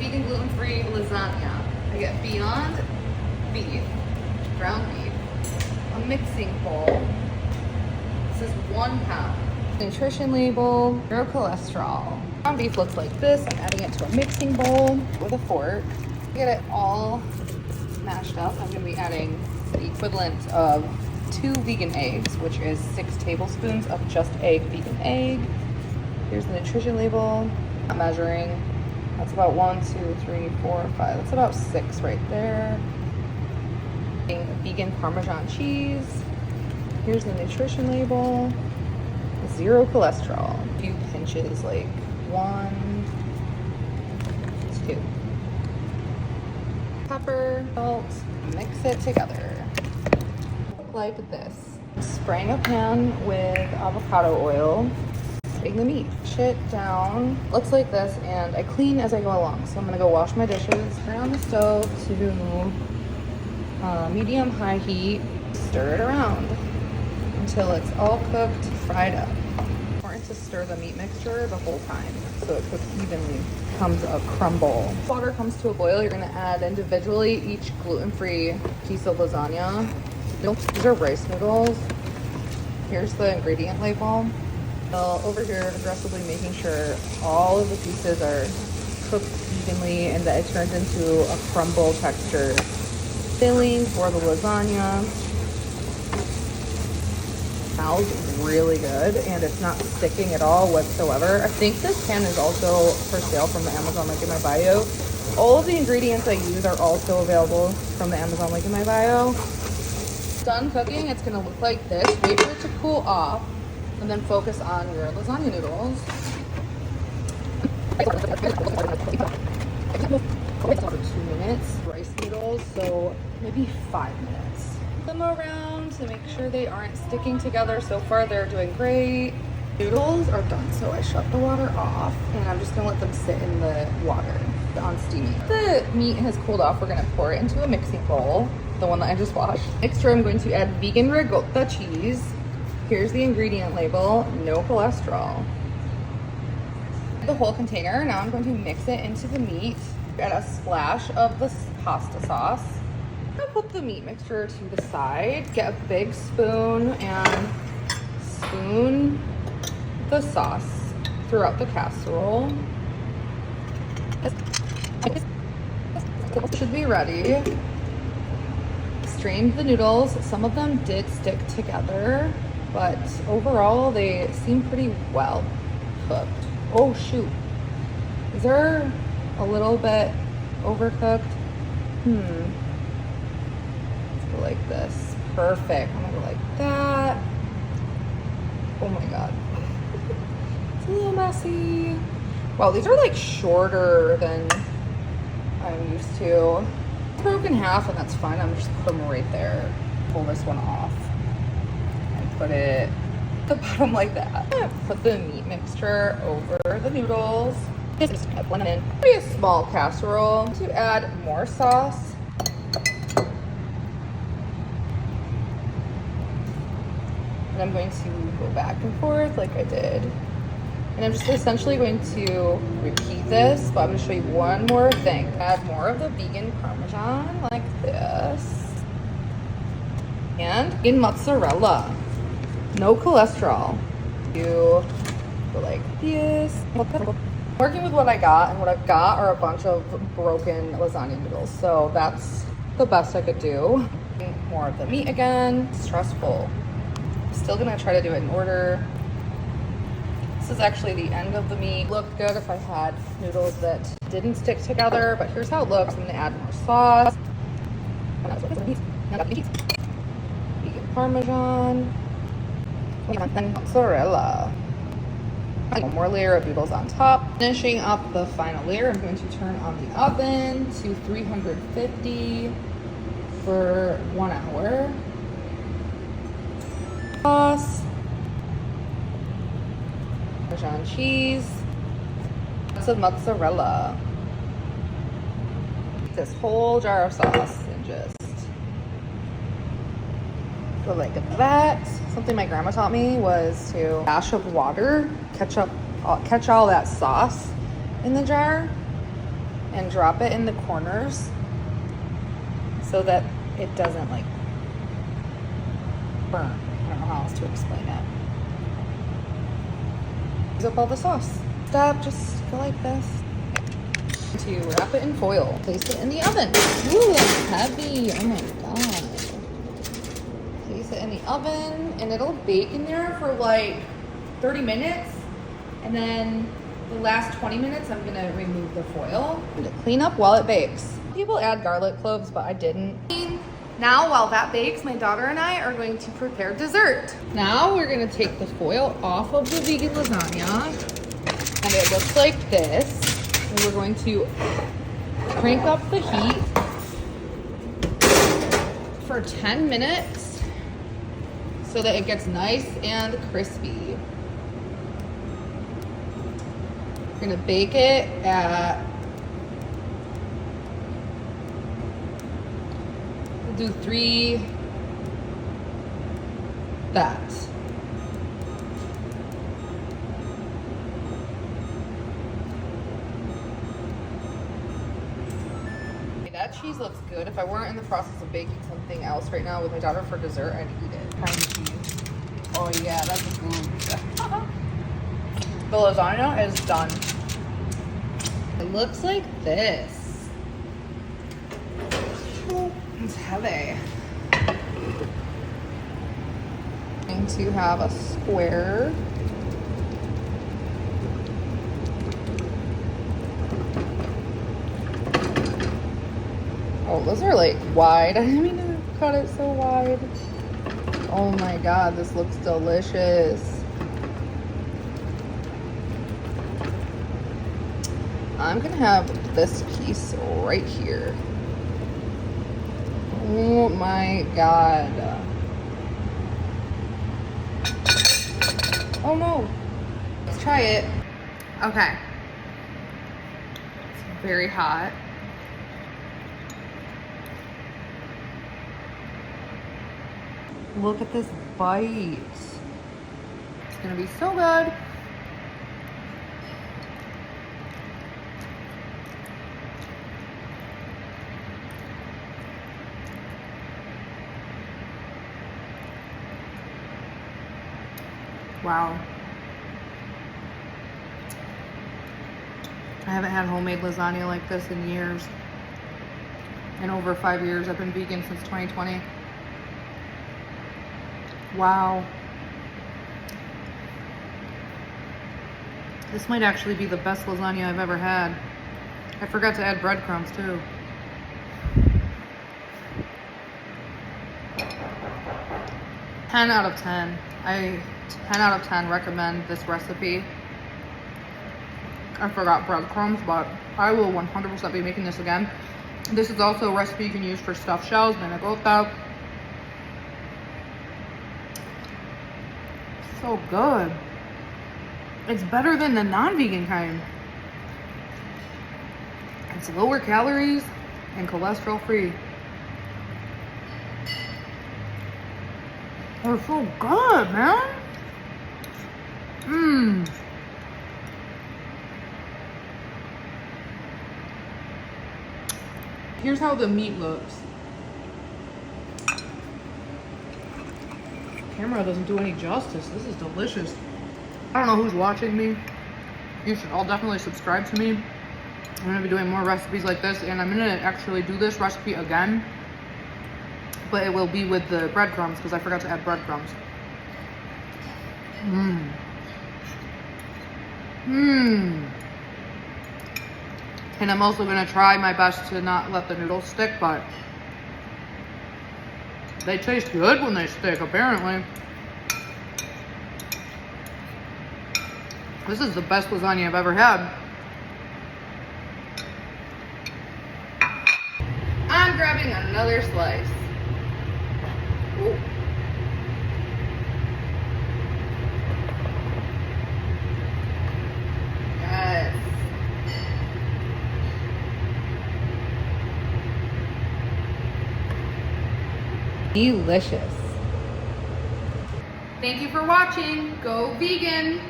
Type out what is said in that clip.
vegan gluten-free lasagna. I get Beyond beef, ground beef, a mixing bowl. This is 1 pound. Nutrition label, 0 cholesterol. Ground beef looks like this. I'm adding it to a mixing bowl with a fork. Get it all mashed up. I'm gonna be adding the equivalent of 2 vegan eggs, which is 6 tablespoons of JustEgg Vegan egg. Here's the nutrition label. I'm measuring. That's about 1, 2, 3, 4, 5. That's about 6 right there. Vegan Parmesan cheese. Here's the nutrition label. 0 cholesterol. A few pinches, like 1, 2. Pepper, salt, mix it together. Like this. Spraying a pan with avocado oil. Putting the meat. Shit down. Looks like this, and I clean as I go along. So I'm gonna go wash my dishes. Turn on the stove to medium-high heat. Stir it around until it's all cooked, fried up. Important to stir the meat mixture the whole time so it cooks evenly. Becomes a crumble. Water comes to a boil. You're gonna add individually each gluten-free piece of lasagna. These are rice noodles. Here's the ingredient label. Over here, aggressively making sure all of the pieces are cooked evenly and that it turns into a crumble texture. Filling for the lasagna. Smells really good and it's not sticking at all whatsoever. I think this pan is also for sale from the Amazon link in my bio. All of the ingredients I use are also available from the Amazon link in my bio. Done cooking, it's gonna look like this. Wait for it to cool off and then focus on your lasagna noodles. 2 minutes. Rice noodles, so maybe 5 minutes. Them around to make sure they aren't sticking together. So far they're doing great. Noodles are done, so I shut the water off and I'm just gonna let them sit in the water on steaming. The meat has cooled off. We're gonna pour it into a mixing bowl, the one that I just washed. Mixture, I'm going to add vegan Ricotta cheese. Here's the ingredient label, no cholesterol. The whole container. Now I'm going to mix it into the meat. Add a splash of the pasta sauce. I'm gonna put the meat mixture to the side. Get a big spoon and spoon the sauce throughout the casserole. Should be ready. Strained the noodles. Some of them did stick together, but overall they seem pretty well cooked. Oh shoot, is there a little bit overcooked? Let's go like this. Perfect. I'm gonna go like that. Oh my god. It's a little messy. Wow, these are like shorter than I'm used to. Broken half and that's fine. I'm just put them right there. Pull this one off and put it at the bottom like that. Put the meat mixture over the noodles. Just blend it in. Maybe a small casserole to add more sauce. And I'm going to go back and forth like I did. And I'm just essentially going to repeat this, but I'm going to show you one more thing. Add more of the vegan Parmesan like this. And in mozzarella. No cholesterol. You go like this. Working with what I got, and what I've got are a bunch of broken lasagna noodles. So that's the best I could do. More of the meat again. Stressful. Still gonna try to do it in order. This is actually the end of the meat. Looked good if I had noodles that didn't stick together, but here's how it looks. I'm gonna add more sauce. Vegan Parmesan. And mozzarella. One more layer of noodles on top. Finishing up the final layer, I'm going to turn on the oven to 350 for 1 hour. Sauce. Parmesan cheese. Lots of mozzarella. This whole jar of sauce and just go like that. Something my grandma taught me was to a dash of water, catch all that sauce in the jar, and drop it in the corners so that it doesn't like burn. I don't know how else to explain it. Use up all the sauce. Step, just go like this. To wrap it in foil. Place it in the oven. Ooh, that's heavy. Oh my god. Place it in the oven and it'll bake in there for like 30 minutes. And then the last 20 minutes, I'm gonna remove the foil to clean up while it bakes. People add garlic cloves, but I didn't. Now, while that bakes, my daughter and I are going to prepare dessert. Now we're gonna take the foil off of the vegan lasagna, and it looks like this. And we're going to crank up the heat for 10 minutes so that it gets nice and crispy. We're gonna bake it at, we'll do 3 that. That cheese looks good. If I weren't in the process of baking something else right now with my daughter for dessert, I'd eat it. Cream cheese. Oh yeah, that's good. The lasagna is done. It looks like this. It's heavy. I'm going to have a square. Oh, those are like wide. I didn't mean to cut it so wide. Oh my god, this looks delicious. I'm gonna have this piece right here. Oh my god. Oh no. Let's try it. Okay. It's very hot. Look at this bite. It's gonna be so good. Wow. I haven't had homemade lasagna like this in years. In over 5 years. I've been vegan since 2020. Wow. This might actually be the best lasagna I've ever had. I forgot to add breadcrumbs too. Ten out of 10. 10 out of 10 recommend this recipe. I forgot breadcrumbs, but I will 100% be making this again. This is also a recipe you can use for stuffed shells, ricotta. So good. It's better than the non-vegan kind. It's lower calories and cholesterol free. They're so good, man. Mmm. Here's how the meat looks. Camera doesn't do any justice. This is delicious. I don't know who's watching me. You should all definitely subscribe to me. I'm gonna be doing more recipes like this, and I'm gonna actually do this recipe again, but it will be with the breadcrumbs because I forgot to add breadcrumbs. Mmm. Mmm. And I'm also gonna try my best to not let the noodles stick, but they taste good when they stick, apparently. This is the best lasagna I've ever had. I'm grabbing another slice. Ooh. Yes. Delicious. Thank you for watching. Go vegan.